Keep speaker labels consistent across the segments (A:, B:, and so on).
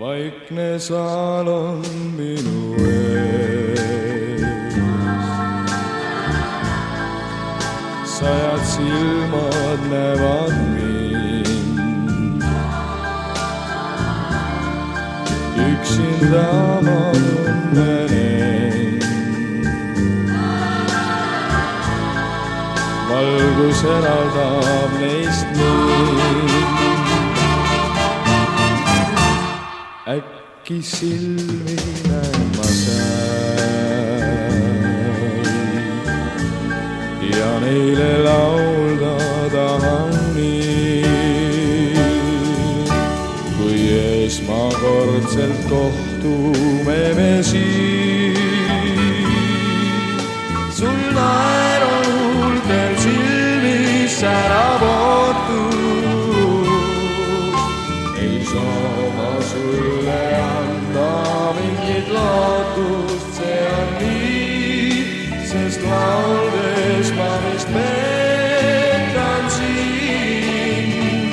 A: vaikne saal on minu ees. Sajad silmad näevad mind, üksinda ma tunnen. Valgus eraldab neist mind. Äkki silmi näen ma seal ja neile laulda tahan nii. Kui esmakordselt kohtume me siin, sul naer on huultel silmis särab ootus. Ei saa ma sulle anda mingit lootust, see on nii, sest lauldes ma vist peetan sind.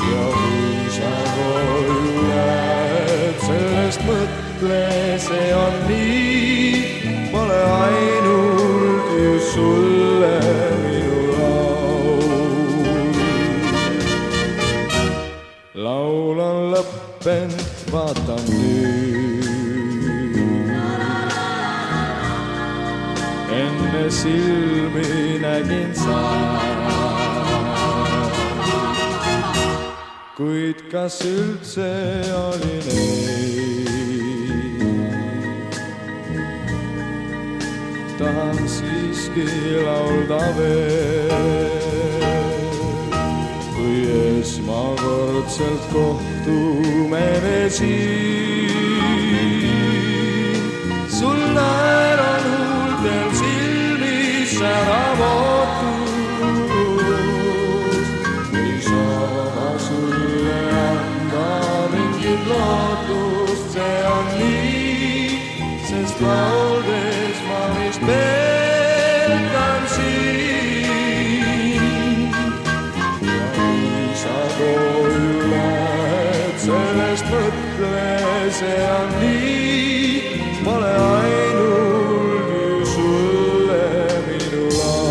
A: Ja kui sa koju jääd, sellest mõtle, see on nii, pole ainult just sulle minu laul. Laul on lõppenud, vaatan nüüd, enne silmi nägin sa, kuid kas üldse oli neid? Tahan siiski laulda veel, kui esmakordselt kohtume me siin. Sul naer on huultel silmis särab ootus. Ei saa ma sulle anda mingit lootust, see on nii, sest lauldes ma vist peetan sind. Ja kui sa koju lähed, sellest mõtle, see on nii, pole ainult ju sulle minu laul.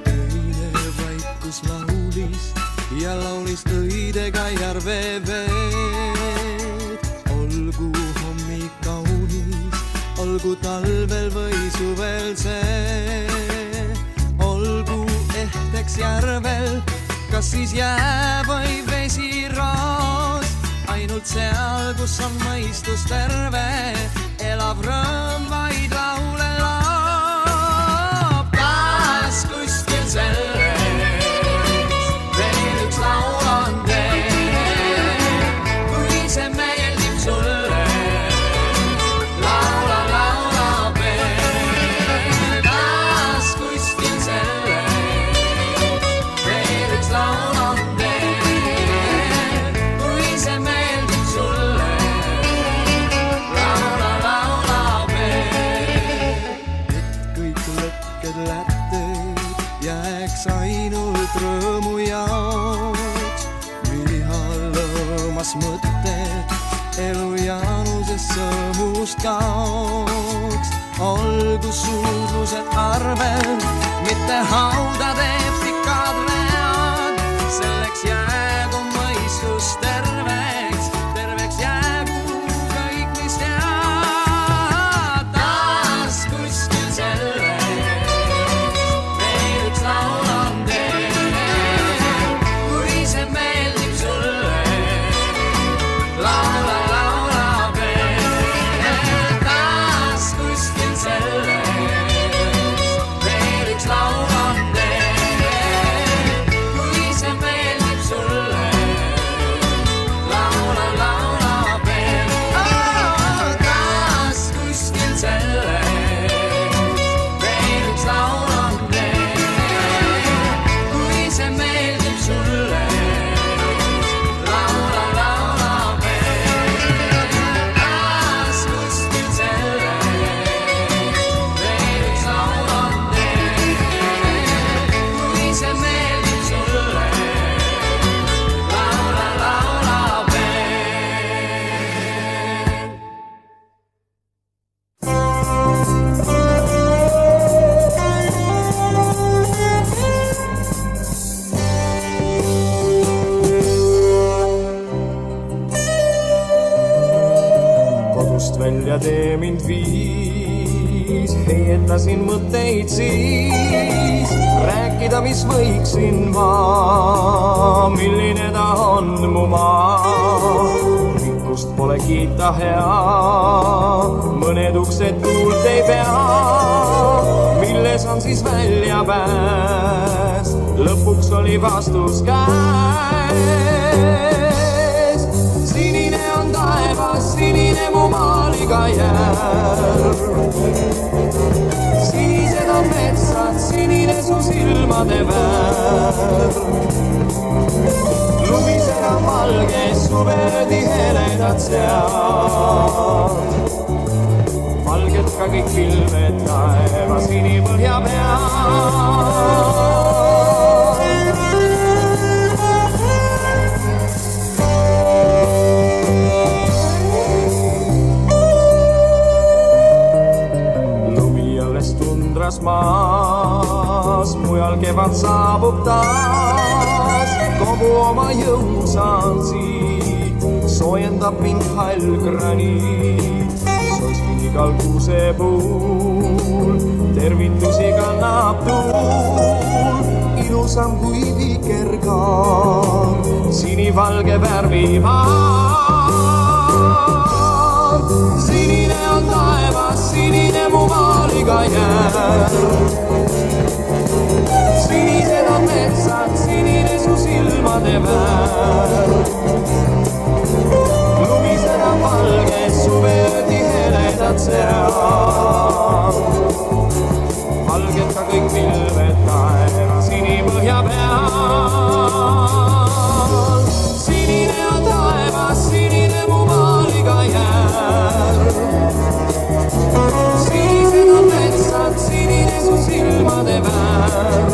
B: Öine vaikus laulis ja laulis õidega järve veed. Olgu hommik kaunis, olgu talvel või suvel see. Olgu ehteks järvel, kas siis jää või vesiroos. Ainult seal, kus on mõistus terve, elab rõõm vaid laule loob. Taas kuskil selles veel üks laul on teel. Kui see meeldib sulle, laula, laula veel. Taas kuskil selles veel üks laul on teel. Kui see meeldib sulle, laula, laula veel. Et kõik lõkked lätted jääks ainult rõõmu jaoks. Viha lõõmas mõtted elu jaanusest sõõmust kaoks. Olgu suudlused arvel, mitte haudade pikad read. Selleks jäägu mõistus terveks, terveks jäägu kõik, mis tead. Taas kuskil selles veel üks laul on teel. Kui see meeldib sulle, laula, laula veel. Taas kuskil selles veel üks laul on teel.
A: välja tee mind viis, heietasin mõtteid siis, rääkida, mis võiksin ma, milline ta on mu maa. Rikkust pole kiita hea, mõned uksed tuult ei pea, milles on siis väljapääs, lõpuks oli vastus käes. Sinine on taevas, sinine mu maaliga järv, sinised on metsad, sinine su silmade värv. Lumised on valge, suveöödi heledad sead, valged ka kõik pilved taeva sinipõhja peal. Maas, mujal kevad saabub taas, kogu oma jõu saan siit, soojendab mind hall graniit. Soiskin igal kuusepuul, tervitusi kannab tuul, ilusam kui vikerkaar, sinivalge värvimaal. Sinine on taevas, sinine mu maaliga järv, sinised on metsad, sinine su silmade värv. Lumised on valge, suveöödi heledad sead, valged ka kõik pilved taeva sinipõhja peal. Sinine on taevas, sinine mu maaliga järv, sinised on metsad, sinine su silmade värv.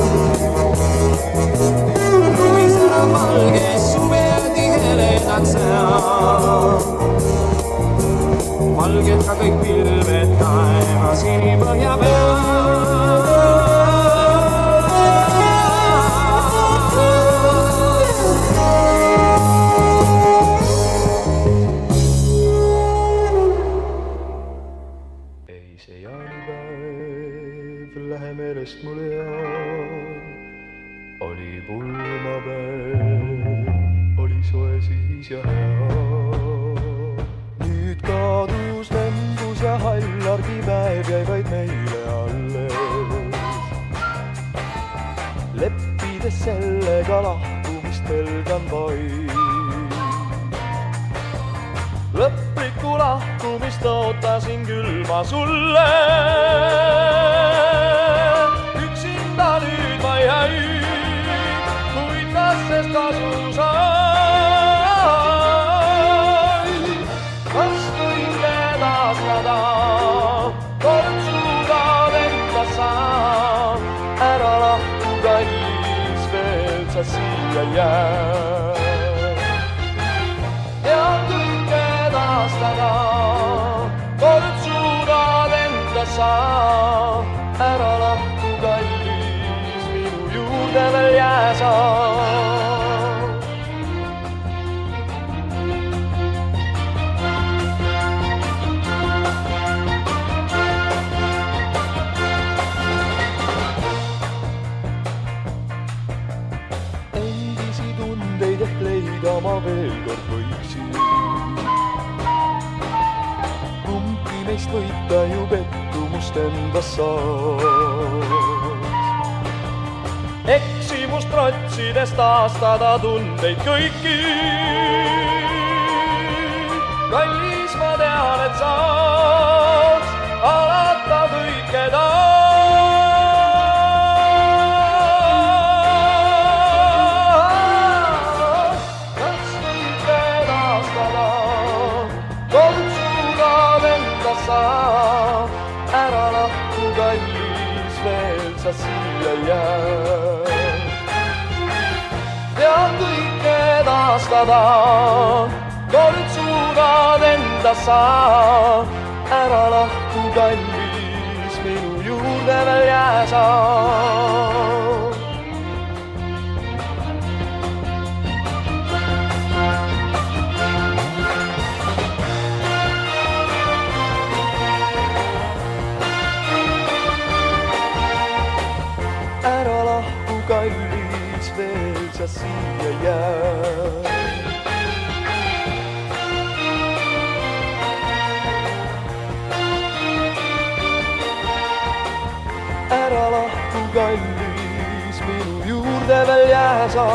A: Lumised on valge, suveöödi heledad sead, valged ka kõik pilved taeva sinipõhja peal. See jaanipäev, lähe meelest mul jääb, oli pulmapäev, oli soe siis ja hea. Nüüd kadus lembus ja hall argipäev jäi vaid meile alles, leppides sellega lahkumist pelgan vaid. Lõplikku lahkumist ootasin küll ma sulle, üksinda nüüd ma jäin, kuid kas sest kasu sai? Kas kõike taastada, kord suudad enda sa, ära lahku kallis, veel sa siia jääd. Kord suudad enda sa, ära lahku kallis, minu juurde veel jää sa. Endisi tundeid ehk leida ma veel kord võiksin, meist võita ju pettumust endas saad. Eksimust trotsides taastada tundeid kõiki, kallis ma tean, et saaks alata kõike taas. Kas kõike taastada, kord suudad enda sa, ära lahku kallis, veel sa siia jääd. Tean kõike taastada, kord suudad enda sa, ära lahku kallis, minu juurde veel jää sa. miks sa siia jääd. Ära lahku, kallis, minu juurde veel jää sa.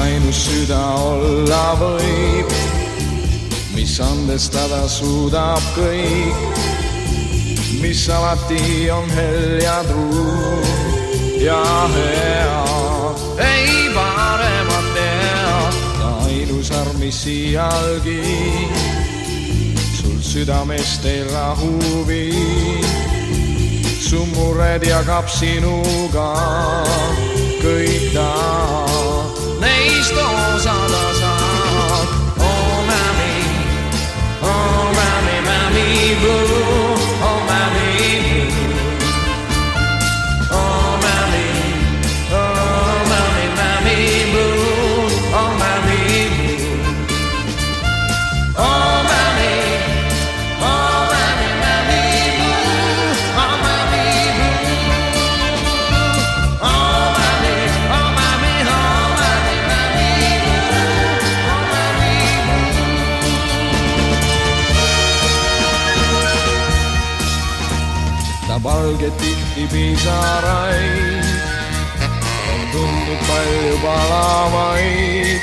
B: Ainus süda olla võib, mis andestada suudab kõik, mis alati on hell ja truu ja hea. Ei paremat tea, ta ainus arm, mis iialgi sul südamest ei rahu viib. Su mured jagab sinuga kõik ta. Neist osada saab. Oh mami, mami blue. Oh mami blue. Oh mami, mami blue. Oh mami blue. Oh mami, mami blue. Oh mami blue. Oh mami, ta valget tihti pisaraid, on tundnud palju palavaid.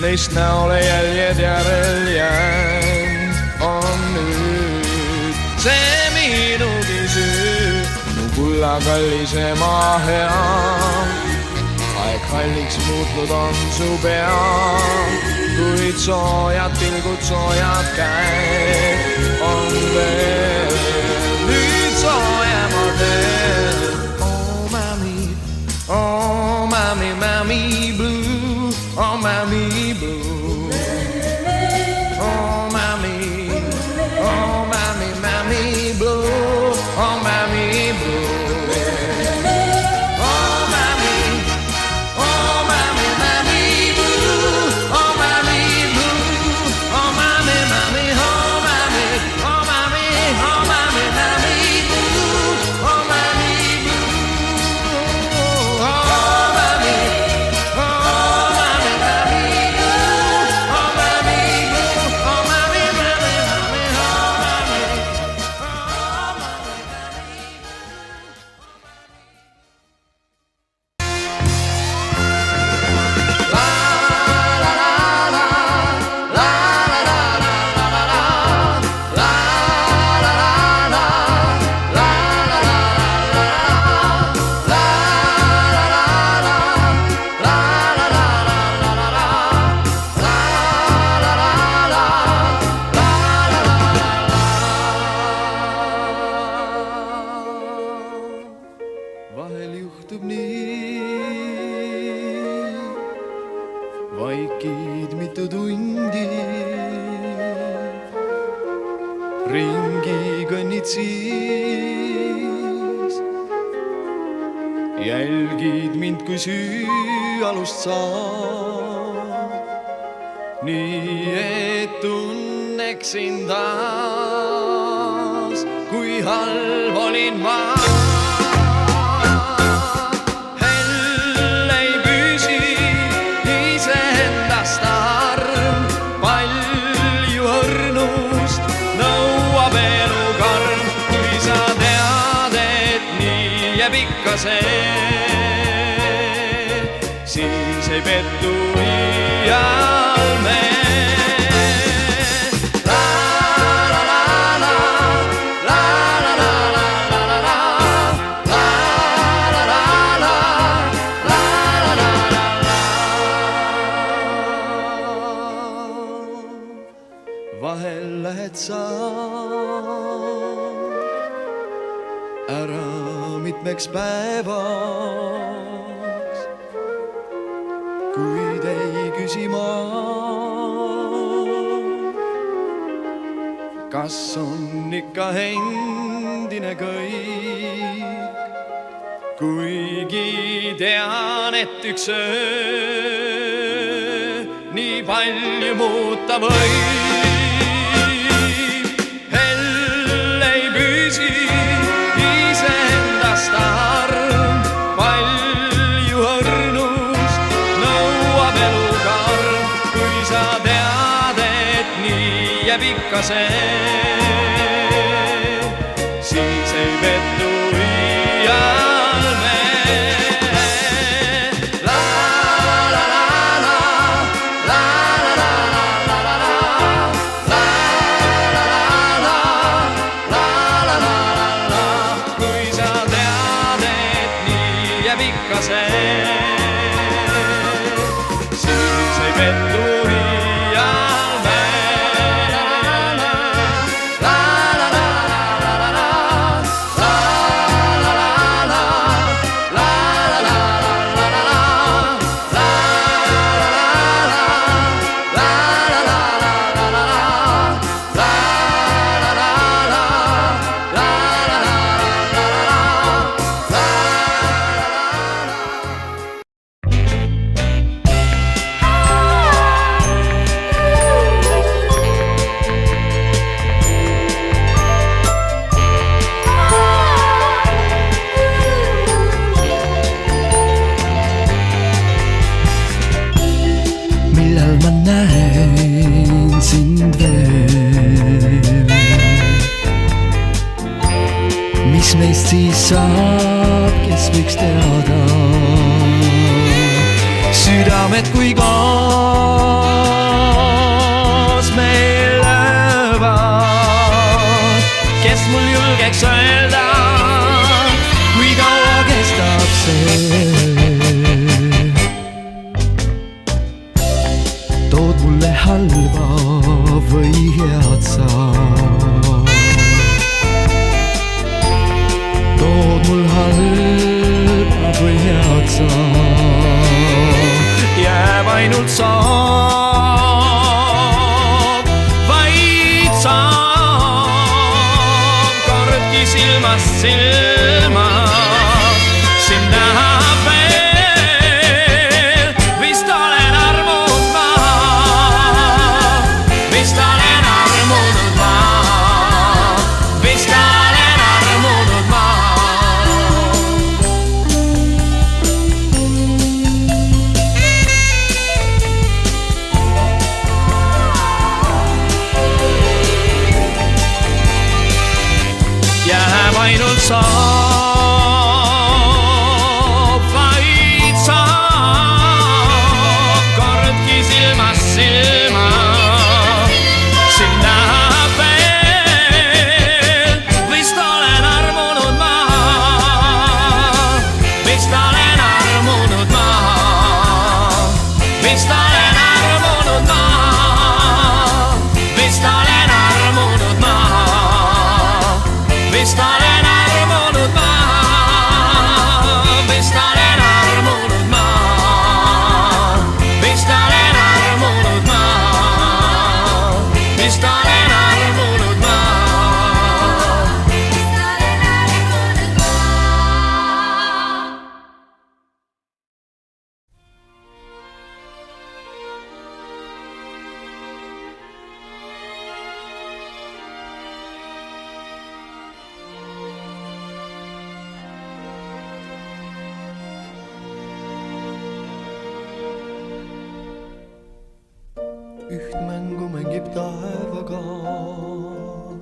B: Neist näole jäljed järel jäänud on nüüd see minugi süü. Mu kullakallis ema hea, aeg halliks muutnud on su pea, kuid soojad pilgud, soojad käed on veel. Oh mami blue. Oh mami blue. Oh mami blue. Oh mami blue. Oh mami blue. Oh mami blue. Oh mami, oh mami blue. Oh mami blue. Oh mami blue. Oh mami Vahel juhtub nii, vaikid mitu tundi, ringi kõnnid siis, jälgid mind kui süüalust saab, nii et tunneksin taas, kui halb olin ma. Ikka see, siis ei pettu iial me. La la la la, la la la la la la la, la la la la, la la la la. Vahel lähed sa ära mitmeks päevaks, kuid ei küsi ma, kas on ikka endine kõik, kuigi tean, et üks öö nii palju muuta võib. Hell ei püsi iseendast arm, palju õrnust nõuab elukarm, kui sa tead, et nii jääb ikka see, siis ei pettu iial me. Siis ei pettu iial me. Millal ma näen sind veel, mis meist siis saab, kes võiks teada? Südamed kui koos meil löövad, kes mul julgeks öelda, kui kaua kestab see? Tood mulle halba või head sa, tood mul halba või head sa, jääb ainult saab, vaid saab, kordki silmast silma, sind nähab veel, vist olen armunud maha, vist olen armunud maha, vist olen armunud maha. Jääb ainult saab, vaid saab, kordki silmast silma, sind nähab veel, vist olen armunud maha, vist olen armunud maha, vist olen armunud maha, vist olen armunud maha, vist olen armunud maha, vist olen armunud maha, vist olen armunud maha, vist olen armunud maha. Üht mängu mängib taevakaar,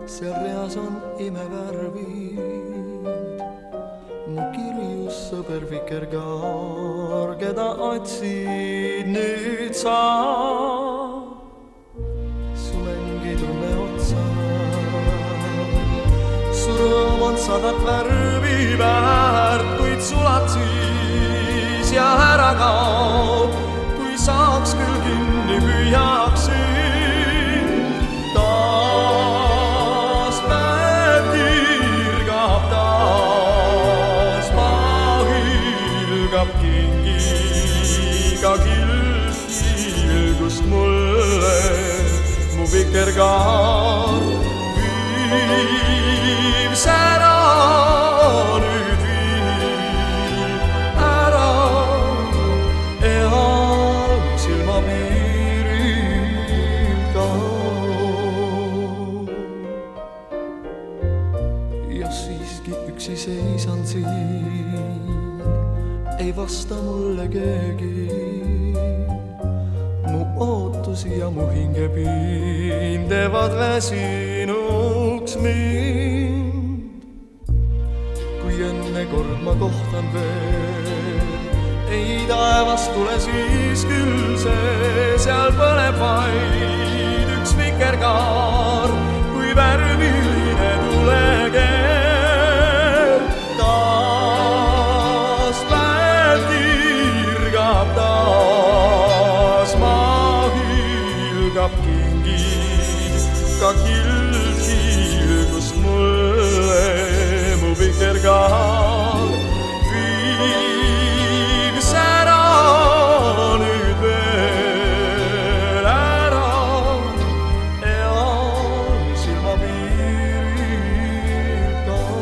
B: seal reas on imevärvid. Mu kirjus sõber vikerkaar, keda otsid nüüd sa. Su mäng ei tunne otsa, su rõõm on 100 värvi väärt, kuid sulad siis ja ära kaob. Saaks küll kinni püüaksin,
A: vikerkaar viib sära, nüüd viib ära eal silmapiiril kaob. ja siiski üksi seisan siin, ei vasta mulle keegi. Mu ootusi ja mu hingepiin teevad väsinuks mind. Kui enne kord ma kohtan veel, ei taevas tule siis küll see, seal põleb vaid üks vikerkaar, kui värviline tulekeel. Taas päev kirgab, taas maa hilgab kingid, ka kilgus mulle mu vikerkaar viib sära, nüüd veel ära eal silmapiiril kaob.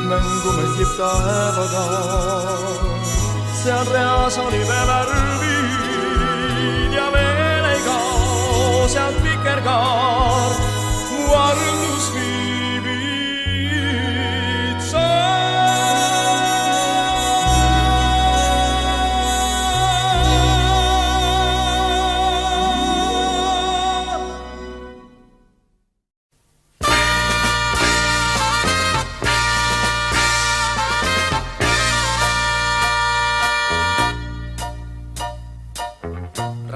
A: Mängu mängib taevaga, seal reas oli värvid ja veel ei kao sealt vikerkaar, mu armus viibid sa.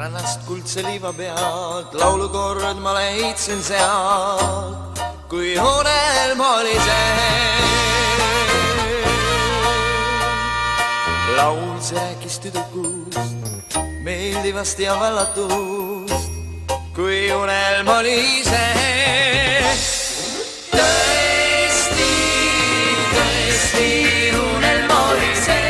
A: Rannast kuldse liiva pealt laulukord ma leidsin sealt, kui unelm oli see. Laul see rääkis tüdrukust, meeldivast ja vallatust, kui unelm oli see. Tõesti, tõesti unelm oli see.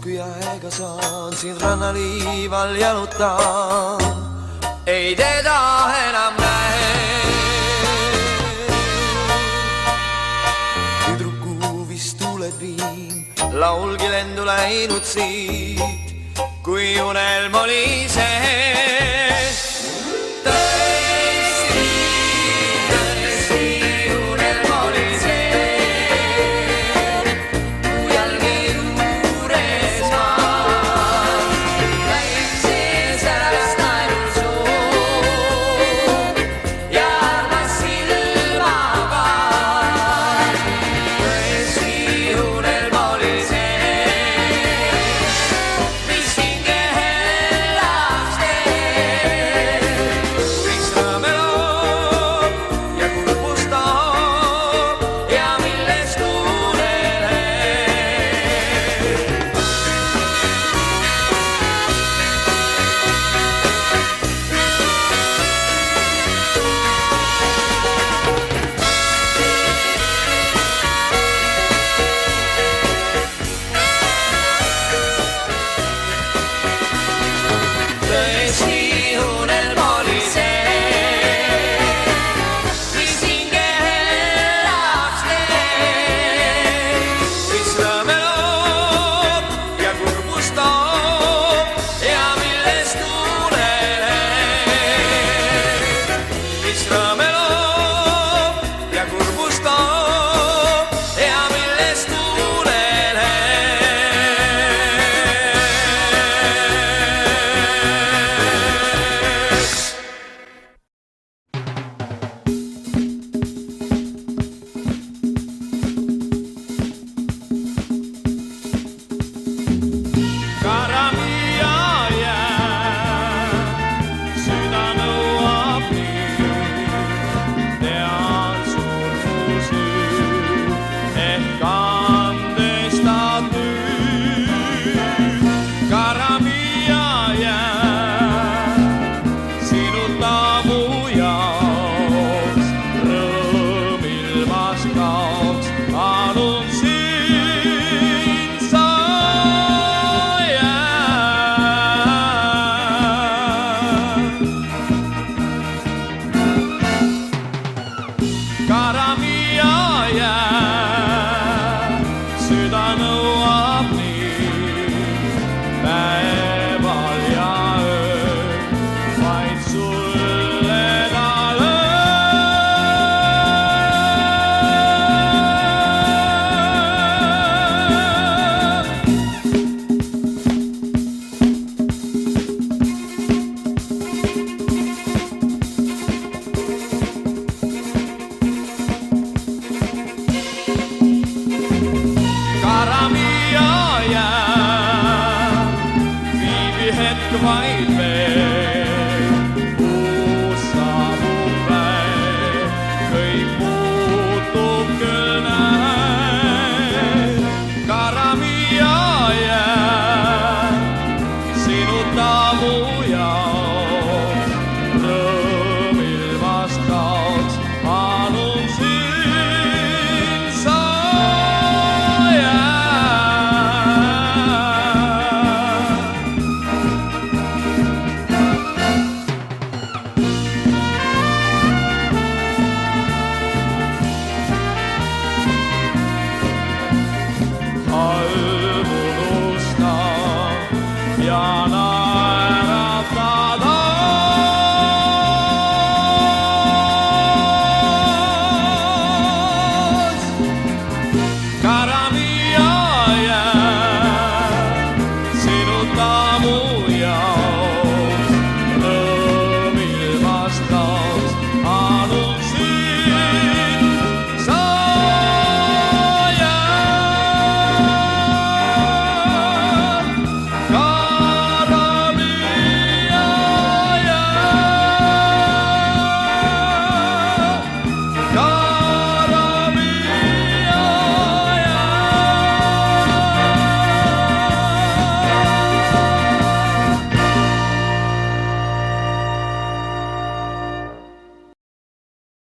A: Kui aega saan, siin rannaliival jalutan, ei teda enam näe. Tüdruku vist tuuled viin, laulgi lendu läinud siit, kui unelm oli see. strada